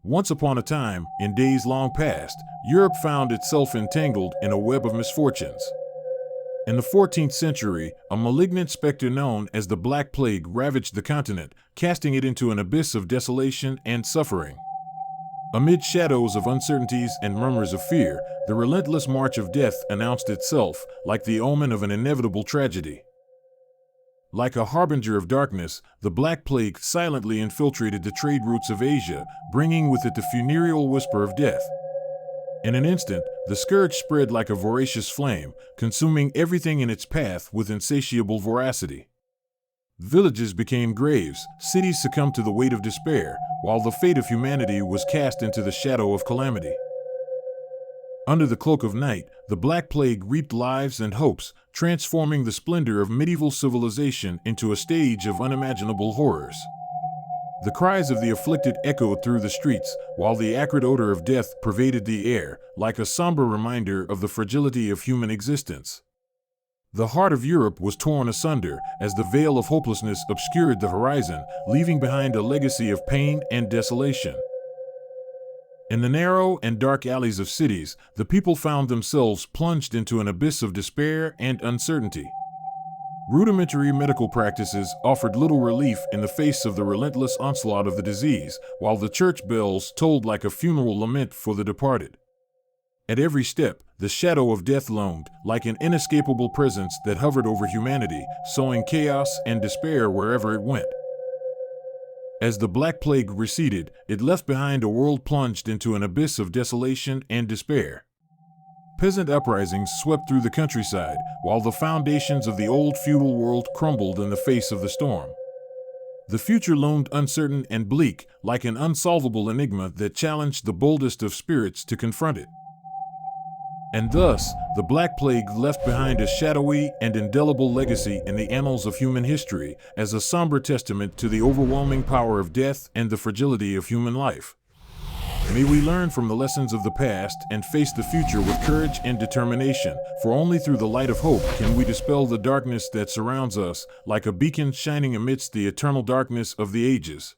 Once upon a time, in days long past, Europe found itself entangled in a web of misfortunes. In the 14th century, a malignant specter known as the Black Plague ravaged the continent, casting it into an abyss of desolation and suffering. Amid shadows of uncertainties and murmurs of fear, the relentless march of death announced itself, like the omen of an inevitable tragedy. Like a harbinger of darkness, the Black Plague silently infiltrated the trade routes of Asia, bringing with it the funereal whisper of death. In an instant, the scourge spread like a voracious flame, consuming everything in its path with insatiable voracity. Villages became graves, cities succumbed to the weight of despair, while the fate of humanity was cast into the shadow of calamity. Under the cloak of night, the Black Plague reaped lives and hopes, transforming the splendor of medieval civilization into a stage of unimaginable horrors. The cries of the afflicted echoed through the streets, while the acrid odor of death pervaded the air, like a somber reminder of the fragility of human existence. The heart of Europe was torn asunder as the veil of hopelessness obscured the horizon, leaving behind a legacy of pain and desolation. In the narrow and dark alleys of cities, the people found themselves plunged into an abyss of despair and uncertainty. Rudimentary medical practices offered little relief in the face of the relentless onslaught of the disease, while the church bells tolled like a funeral lament for the departed. At every step, the shadow of death loomed, like an inescapable presence that hovered over humanity, sowing chaos and despair wherever it went. As the Black Plague receded, it left behind a world plunged into an abyss of desolation and despair. Peasant uprisings swept through the countryside, while the foundations of the old feudal world crumbled in the face of the storm. The future loomed uncertain and bleak, like an unsolvable enigma that challenged the boldest of spirits to confront it. And thus, the Black Plague left behind a shadowy and indelible legacy in the annals of human history, as a somber testament to the overwhelming power of death and the fragility of human life. May we learn from the lessons of the past and face the future with courage and determination, for only through the light of hope can we dispel the darkness that surrounds us, like a beacon shining amidst the eternal darkness of the ages.